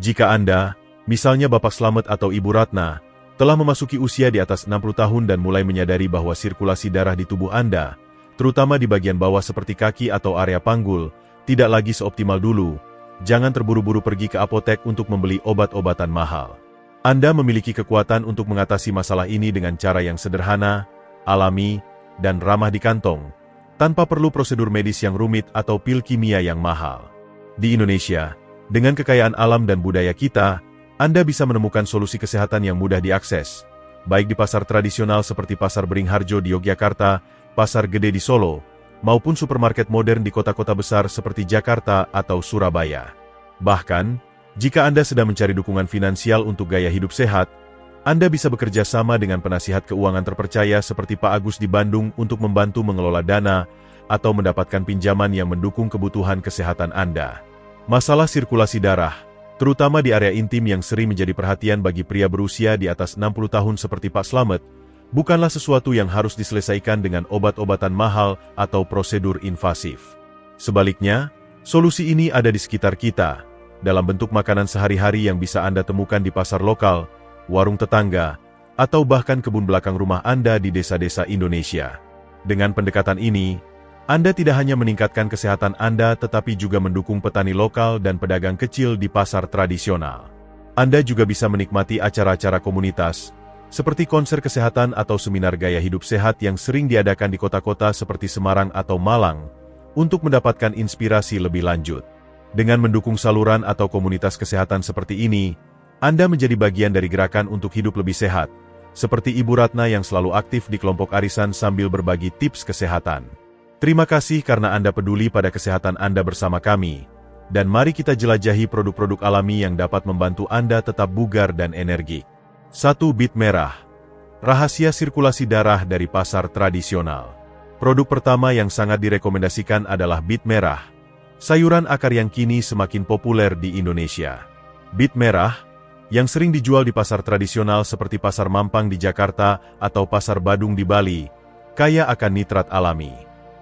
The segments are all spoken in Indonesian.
Jika Anda, misalnya Bapak Slamet atau Ibu Ratna, telah memasuki usia di atas 60 tahun dan mulai menyadari bahwa sirkulasi darah di tubuh Anda, terutama di bagian bawah seperti kaki atau area panggul, tidak lagi seoptimal dulu, jangan terburu-buru pergi ke apotek untuk membeli obat-obatan mahal. Anda memiliki kekuatan untuk mengatasi masalah ini dengan cara yang sederhana, alami, dan ramah di kantong, tanpa perlu prosedur medis yang rumit atau pil kimia yang mahal. Di Indonesia, dengan kekayaan alam dan budaya kita, Anda bisa menemukan solusi kesehatan yang mudah diakses, baik di pasar tradisional seperti Pasar Beringharjo di Yogyakarta, Pasar Gede di Solo, maupun supermarket modern di kota-kota besar seperti Jakarta atau Surabaya. Bahkan, jika Anda sedang mencari dukungan finansial untuk gaya hidup sehat, Anda bisa bekerja sama dengan penasihat keuangan terpercaya seperti Pak Agus di Bandung untuk membantu mengelola dana atau mendapatkan pinjaman yang mendukung kebutuhan kesehatan Anda. Masalah sirkulasi darah, terutama di area intim yang sering menjadi perhatian bagi pria berusia di atas 60 tahun seperti Pak Slamet, bukanlah sesuatu yang harus diselesaikan dengan obat-obatan mahal atau prosedur invasif. Sebaliknya, solusi ini ada di sekitar kita, dalam bentuk makanan sehari-hari yang bisa Anda temukan di pasar lokal, warung tetangga, atau bahkan kebun belakang rumah Anda di desa-desa Indonesia. Dengan pendekatan ini, Anda tidak hanya meningkatkan kesehatan Anda tetapi juga mendukung petani lokal dan pedagang kecil di pasar tradisional. Anda juga bisa menikmati acara-acara komunitas, seperti konser kesehatan atau seminar gaya hidup sehat yang sering diadakan di kota-kota seperti Semarang atau Malang, untuk mendapatkan inspirasi lebih lanjut. Dengan mendukung saluran atau komunitas kesehatan seperti ini, Anda menjadi bagian dari gerakan untuk hidup lebih sehat, seperti Ibu Ratna yang selalu aktif di kelompok arisan sambil berbagi tips kesehatan. Terima kasih karena Anda peduli pada kesehatan Anda bersama kami, dan mari kita jelajahi produk-produk alami yang dapat membantu Anda tetap bugar dan energik. 1. Bit merah. Rahasia sirkulasi darah dari pasar tradisional. Produk pertama yang sangat direkomendasikan adalah bit merah, sayuran akar yang kini semakin populer di Indonesia. Bit merah, yang sering dijual di pasar tradisional seperti Pasar Mampang di Jakarta atau Pasar Badung di Bali, kaya akan nitrat alami.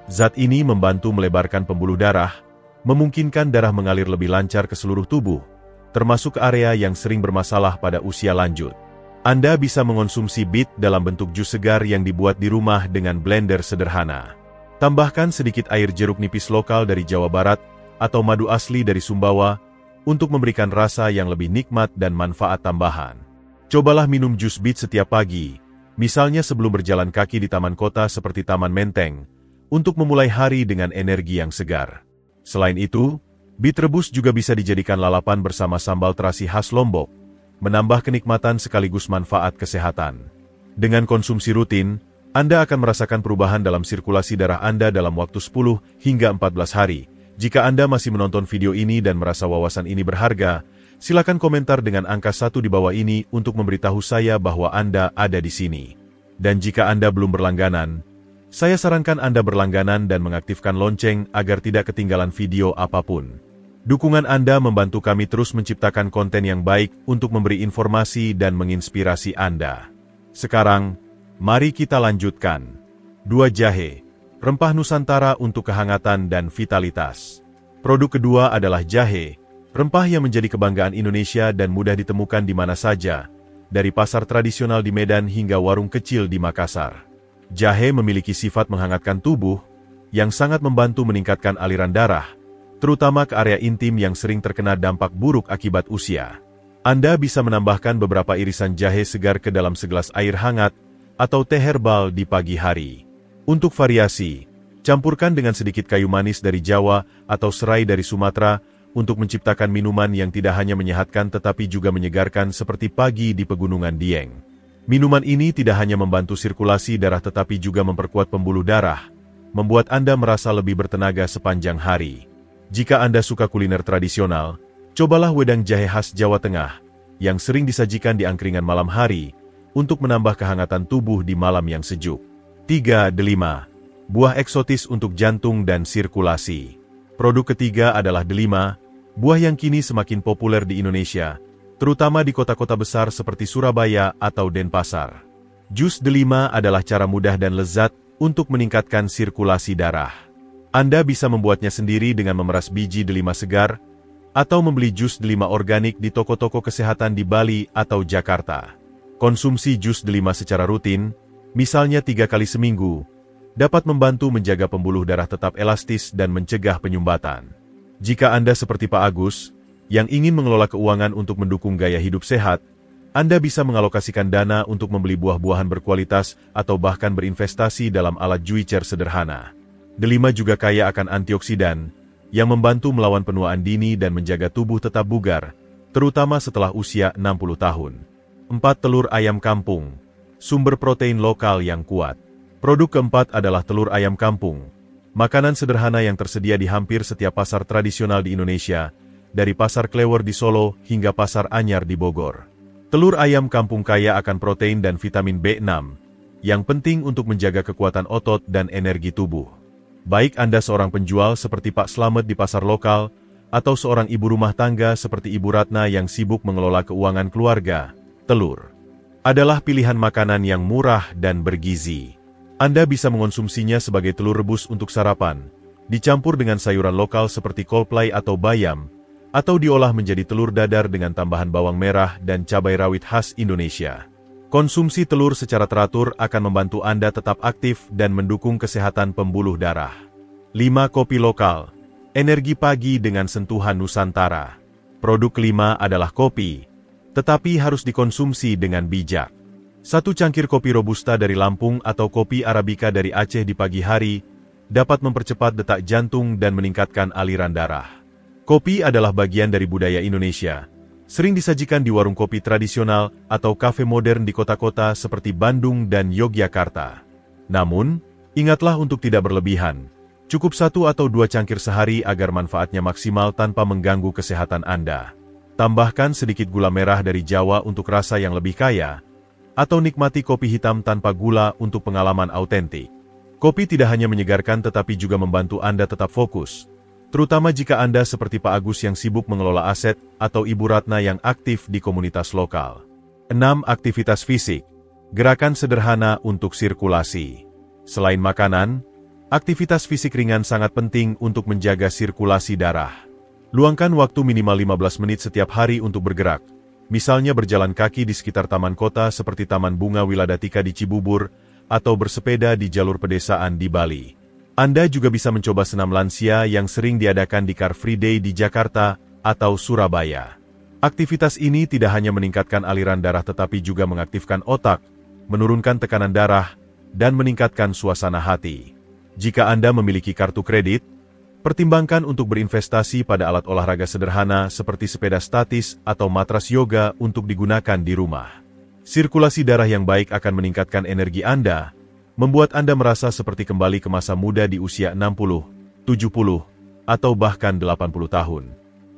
Zat ini membantu melebarkan pembuluh darah, memungkinkan darah mengalir lebih lancar ke seluruh tubuh, termasuk area yang sering bermasalah pada usia lanjut. Anda bisa mengonsumsi bit dalam bentuk jus segar yang dibuat di rumah dengan blender sederhana. Tambahkan sedikit air jeruk nipis lokal dari Jawa Barat atau madu asli dari Sumbawa, untuk memberikan rasa yang lebih nikmat dan manfaat tambahan. Cobalah minum jus bit setiap pagi, misalnya sebelum berjalan kaki di taman kota seperti Taman Menteng, untuk memulai hari dengan energi yang segar. Selain itu, bit rebus juga bisa dijadikan lalapan bersama sambal terasi khas Lombok, menambah kenikmatan sekaligus manfaat kesehatan. Dengan konsumsi rutin, Anda akan merasakan perubahan dalam sirkulasi darah Anda dalam waktu 10 hingga 14 hari. Jika Anda masih menonton video ini dan merasa wawasan ini berharga, silakan komentar dengan angka 1 di bawah ini untuk memberitahu saya bahwa Anda ada di sini. Dan jika Anda belum berlangganan, saya sarankan Anda berlangganan dan mengaktifkan lonceng agar tidak ketinggalan video apapun. Dukungan Anda membantu kami terus menciptakan konten yang baik untuk memberi informasi dan menginspirasi Anda. Sekarang, mari kita lanjutkan. 2. Jahe. Rempah Nusantara untuk kehangatan dan vitalitas. Produk kedua adalah jahe, rempah yang menjadi kebanggaan Indonesia dan mudah ditemukan di mana saja, dari pasar tradisional di Medan hingga warung kecil di Makassar. Jahe memiliki sifat menghangatkan tubuh, yang sangat membantu meningkatkan aliran darah, terutama ke area intim yang sering terkena dampak buruk akibat usia. Anda bisa menambahkan beberapa irisan jahe segar ke dalam segelas air hangat, atau teh herbal di pagi hari. Untuk variasi, campurkan dengan sedikit kayu manis dari Jawa atau serai dari Sumatera untuk menciptakan minuman yang tidak hanya menyehatkan tetapi juga menyegarkan seperti pagi di pegunungan Dieng. Minuman ini tidak hanya membantu sirkulasi darah tetapi juga memperkuat pembuluh darah, membuat Anda merasa lebih bertenaga sepanjang hari. Jika Anda suka kuliner tradisional, cobalah wedang jahe khas Jawa Tengah, yang sering disajikan di angkringan malam hari, untuk menambah kehangatan tubuh di malam yang sejuk. 3. Delima. Buah eksotis untuk jantung dan sirkulasi. Produk ketiga adalah delima, buah yang kini semakin populer di Indonesia, terutama di kota-kota besar seperti Surabaya atau Denpasar. Jus delima adalah cara mudah dan lezat untuk meningkatkan sirkulasi darah. Anda bisa membuatnya sendiri dengan memeras biji delima segar, atau membeli jus delima organik di toko-toko kesehatan di Bali atau Jakarta. Konsumsi jus delima secara rutin, misalnya 3 kali seminggu, dapat membantu menjaga pembuluh darah tetap elastis dan mencegah penyumbatan. Jika Anda seperti Pak Agus, yang ingin mengelola keuangan untuk mendukung gaya hidup sehat, Anda bisa mengalokasikan dana untuk membeli buah-buahan berkualitas atau bahkan berinvestasi dalam alat juicer sederhana. Delima juga kaya akan antioksidan, yang membantu melawan penuaan dini dan menjaga tubuh tetap bugar, terutama setelah usia 60 tahun. 4. Telur ayam kampung, sumber protein lokal yang kuat. Produk keempat adalah telur ayam kampung, makanan sederhana yang tersedia di hampir setiap pasar tradisional di Indonesia, dari Pasar Klewer di Solo hingga Pasar Anyar di Bogor. Telur ayam kampung kaya akan protein dan vitamin B6, yang penting untuk menjaga kekuatan otot dan energi tubuh. Baik Anda seorang penjual seperti Pak Slamet di pasar lokal, atau seorang ibu rumah tangga seperti Ibu Ratna yang sibuk mengelola keuangan keluarga, telur adalah pilihan makanan yang murah dan bergizi. Anda bisa mengonsumsinya sebagai telur rebus untuk sarapan, dicampur dengan sayuran lokal seperti kolplai atau bayam, atau diolah menjadi telur dadar dengan tambahan bawang merah dan cabai rawit khas Indonesia. Konsumsi telur secara teratur akan membantu Anda tetap aktif dan mendukung kesehatan pembuluh darah. 5. Kopi lokal, energi pagi dengan sentuhan Nusantara. Produk kelima adalah kopi, tetapi harus dikonsumsi dengan bijak. 1 cangkir kopi Robusta dari Lampung atau kopi Arabica dari Aceh di pagi hari dapat mempercepat detak jantung dan meningkatkan aliran darah. Kopi adalah bagian dari budaya Indonesia, sering disajikan di warung kopi tradisional atau kafe modern di kota-kota seperti Bandung dan Yogyakarta. Namun, ingatlah untuk tidak berlebihan. Cukup 1 atau 2 cangkir sehari agar manfaatnya maksimal tanpa mengganggu kesehatan Anda. Tambahkan sedikit gula merah dari Jawa untuk rasa yang lebih kaya, atau nikmati kopi hitam tanpa gula untuk pengalaman autentik. Kopi tidak hanya menyegarkan tetapi juga membantu Anda tetap fokus, terutama jika Anda seperti Pak Agus yang sibuk mengelola aset atau Ibu Ratna yang aktif di komunitas lokal. 6. Aktivitas fisik, gerakan sederhana untuk sirkulasi. Selain makanan, aktivitas fisik ringan sangat penting untuk menjaga sirkulasi darah. Luangkan waktu minimal 15 menit setiap hari untuk bergerak, misalnya berjalan kaki di sekitar taman kota seperti Taman Bunga Wiladatika di Cibubur, atau bersepeda di jalur pedesaan di Bali. Anda juga bisa mencoba senam lansia yang sering diadakan di Car Free Day di Jakarta atau Surabaya. Aktivitas ini tidak hanya meningkatkan aliran darah tetapi juga mengaktifkan otak, menurunkan tekanan darah, dan meningkatkan suasana hati. Jika Anda memiliki kartu kredit, pertimbangkan untuk berinvestasi pada alat olahraga sederhana seperti sepeda statis atau matras yoga untuk digunakan di rumah. Sirkulasi darah yang baik akan meningkatkan energi Anda, membuat Anda merasa seperti kembali ke masa muda di usia 60, 70, atau bahkan 80 tahun.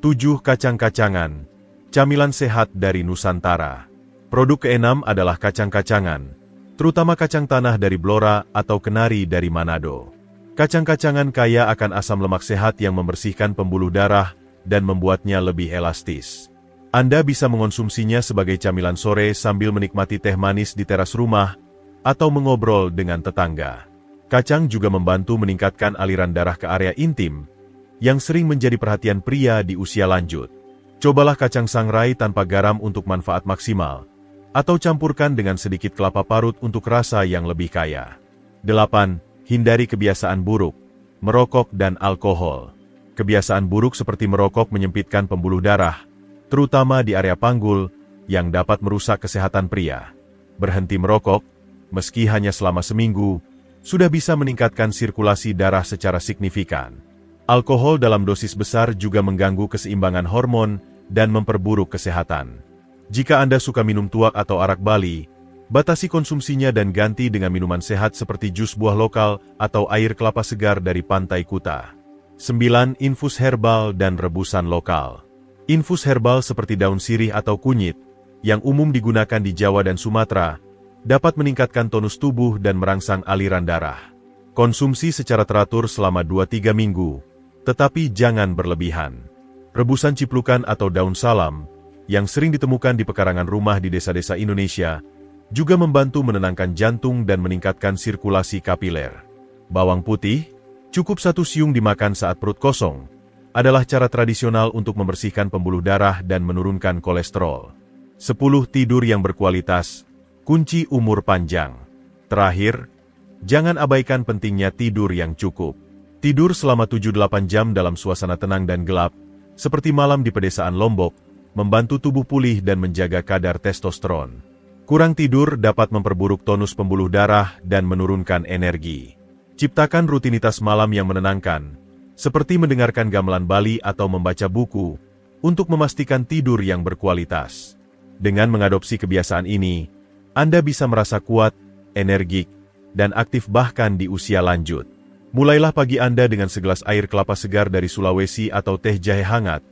7. Kacang-kacangan, camilan sehat dari Nusantara. Produk keenam adalah kacang-kacangan, terutama kacang tanah dari Blora atau kenari dari Manado. Kacang-kacangan kaya akan asam lemak sehat yang membersihkan pembuluh darah dan membuatnya lebih elastis. Anda bisa mengonsumsinya sebagai camilan sore sambil menikmati teh manis di teras rumah, atau mengobrol dengan tetangga. Kacang juga membantu meningkatkan aliran darah ke area intim, yang sering menjadi perhatian pria di usia lanjut. Cobalah kacang sangrai tanpa garam untuk manfaat maksimal, atau campurkan dengan sedikit kelapa parut untuk rasa yang lebih kaya. 8. Hindari kebiasaan buruk, merokok dan alkohol. Kebiasaan buruk seperti merokok menyempitkan pembuluh darah, terutama di area panggul, yang dapat merusak kesehatan pria. Berhenti merokok, meski hanya selama seminggu, sudah bisa meningkatkan sirkulasi darah secara signifikan. Alkohol dalam dosis besar juga mengganggu keseimbangan hormon dan memperburuk kesehatan. Jika Anda suka minum tuak atau arak Bali, batasi konsumsinya dan ganti dengan minuman sehat seperti jus buah lokal atau air kelapa segar dari Pantai Kuta. 9. Infus herbal dan rebusan lokal. Infus herbal seperti daun sirih atau kunyit, yang umum digunakan di Jawa dan Sumatera, dapat meningkatkan tonus tubuh dan merangsang aliran darah. Konsumsi secara teratur selama 2-3 minggu, tetapi jangan berlebihan. Rebusan ciplukan atau daun salam, yang sering ditemukan di pekarangan rumah di desa-desa Indonesia, juga membantu menenangkan jantung dan meningkatkan sirkulasi kapiler. Bawang putih, cukup 1 siung dimakan saat perut kosong, adalah cara tradisional untuk membersihkan pembuluh darah dan menurunkan kolesterol. 10. Tidur yang berkualitas, kunci umur panjang. Terakhir, jangan abaikan pentingnya tidur yang cukup. Tidur selama 7-8 jam dalam suasana tenang dan gelap, seperti malam di pedesaan Lombok, membantu tubuh pulih dan menjaga kadar testosteron. Kurang tidur dapat memperburuk tonus pembuluh darah dan menurunkan energi. Ciptakan rutinitas malam yang menenangkan, seperti mendengarkan gamelan Bali atau membaca buku, untuk memastikan tidur yang berkualitas. Dengan mengadopsi kebiasaan ini, Anda bisa merasa kuat, energik, dan aktif bahkan di usia lanjut. Mulailah pagi Anda dengan segelas air kelapa segar dari Sulawesi atau teh jahe hangat,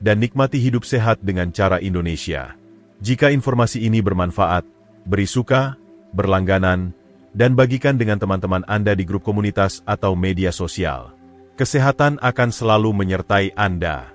dan nikmati hidup sehat dengan cara Indonesia. Jika informasi ini bermanfaat, beri suka, berlangganan, dan bagikan dengan teman-teman Anda di grup komunitas atau media sosial. Kesehatan akan selalu menyertai Anda.